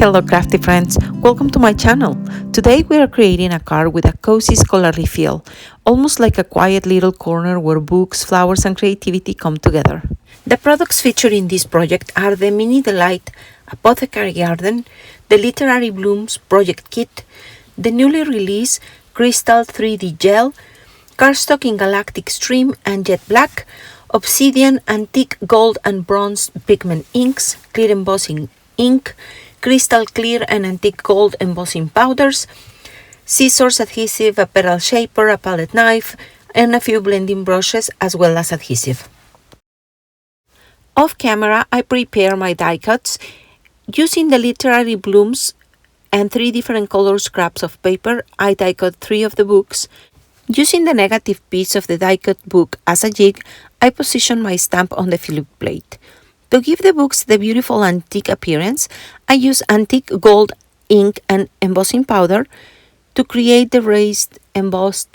Hello crafty friends, welcome to my channel. Today we are creating a card with a cozy scholarly feel, almost like a quiet little corner where books, flowers and creativity come together. The products featured in this project are the Mini Delight Apothecary Garden, the Literary Blooms Project Kit, the newly released Crystal 3D Gel, Cardstock in Galactic Stream and Jet Black, Obsidian Antique Gold and Bronze Pigment Inks, Clear Embossing Ink, Crystal Clear and Antique Gold Embossing Powders, scissors, adhesive, a petal shaper, a palette knife, and a few blending brushes as well as adhesive. Off camera, I prepare my die cuts using the Literary Blooms and 3 different color scraps of paper. I die cut 3 of the books. Using the negative piece of the die cut book as a jig, I position my stamp on the Philip plate. To give the books the beautiful antique appearance, I use antique gold ink and embossing powder to create the raised embossed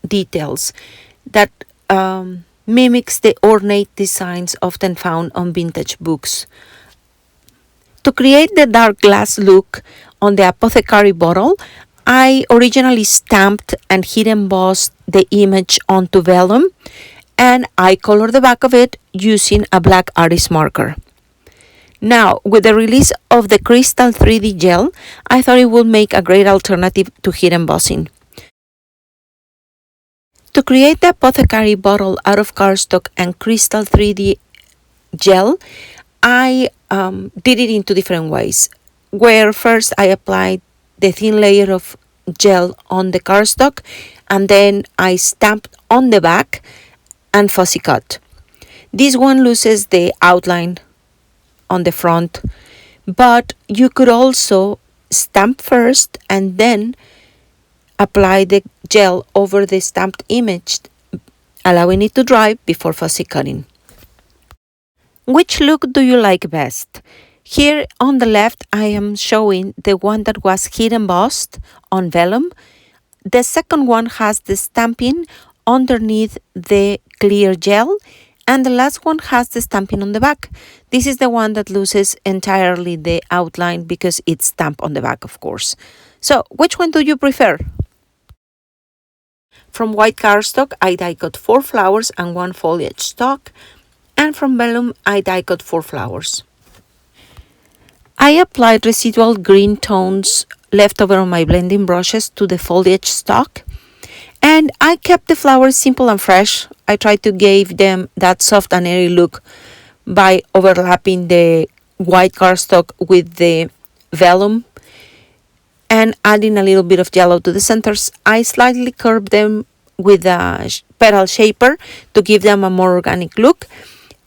details that mimics the ornate designs often found on vintage books. To create the dark glass look on the apothecary bottle, I originally stamped and heat embossed the image onto vellum, and I color the back of it using a black artist marker. Now, with the release of the Crystal 3D Gel, I thought it would make a great alternative to heat embossing. To create the apothecary bottle out of cardstock and Crystal 3D Gel, I did it in 2 different ways, where first I applied the thin layer of gel on the cardstock and then I stamped on the back and fussy cut. This one loses the outline on the front, but you could also stamp first and then apply the gel over the stamped image, allowing it to dry before fussy cutting. Which look do you like best? Here on the left, I am showing the one that was heat embossed on vellum. The second one has the stamping underneath the clear gel, and the last one has the stamping on the back. This is the one that loses entirely the outline because it's stamped on the back, of course. So, which one do you prefer? From white cardstock, I die cut 4 flowers and 1 foliage stalk, and from vellum, I die cut 4 flowers. I applied residual green tones left over on my blending brushes to the foliage stalk, and I kept the flowers simple and fresh. I tried to give them that soft and airy look by overlapping the white cardstock with the vellum and adding a little bit of yellow to the centers. I slightly curved them with a petal shaper to give them a more organic look,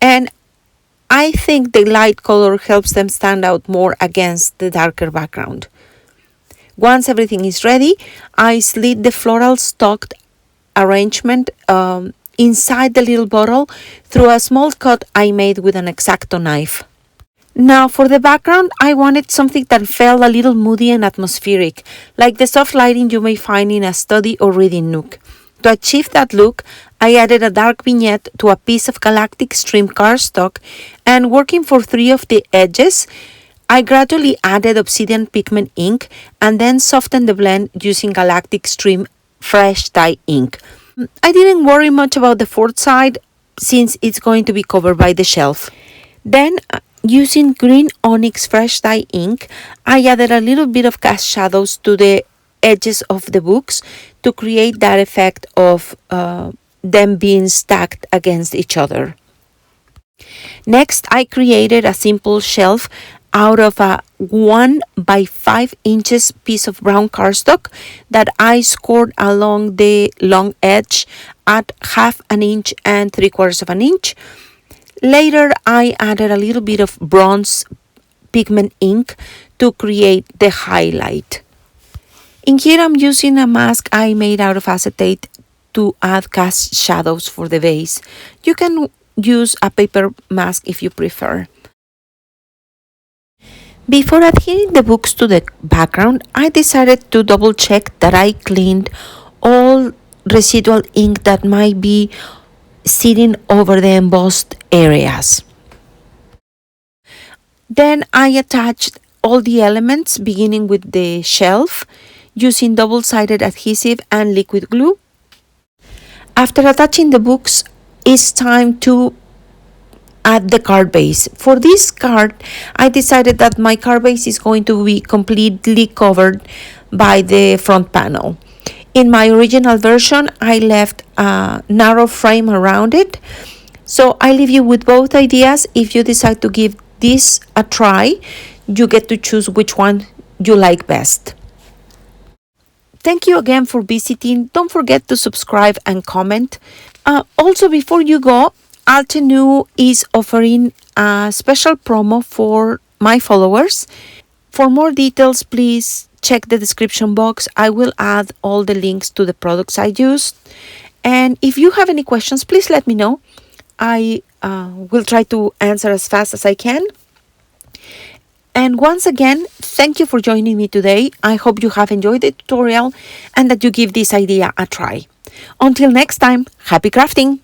and I think the light color helps them stand out more against the darker background. Once everything is ready, I slid the floral stalked arrangement inside the little bottle through a small cut I made with an X-Acto knife. Now for the background, I wanted something that felt a little moody and atmospheric, like the soft lighting you may find in a study or reading nook. To achieve that look, I added a dark vignette to a piece of Galactic Stream cardstock, and working for 3 of the edges, I gradually added Obsidian pigment ink and then softened the blend using Galactic Stream fresh dye ink. I didn't worry much about the 4th side since it's going to be covered by the shelf. Then, using green onyx fresh dye ink, I added a little bit of cast shadows to the edges of the books to create that effect of them being stacked against each other. Next, I created a simple shelf out of a 1 by 5 inches piece of brown cardstock that I scored along the long edge at 1/2 inch and 3/4 inch. Later, I added a little bit of bronze pigment ink to create the highlight. In here, I'm using a mask I made out of acetate to add cast shadows for the base. You can use a paper mask if you prefer. Before adhering the books to the background, I decided to double check that I cleaned all residual ink that might be sitting over the embossed areas. Then I attached all the elements, beginning with the shelf, using double-sided adhesive and liquid glue. After attaching the books, it's time to add the card base. For this card, I decided that my card base is going to be completely covered by the front panel. In my original version, I left a narrow frame around it. So I leave you with both ideas. If you decide to give this a try, you get to choose which one you like best. Thank you again for visiting. Don't forget to subscribe and comment. Also, before you go, Altenew is offering a special promo for my followers. For more details, please check the description box. I will add all the links to the products I used. And if you have any questions, please let me know. I will try to answer as fast as I can. And once again, thank you for joining me today. I hope you have enjoyed the tutorial and that you give this idea a try. Until next time, happy crafting!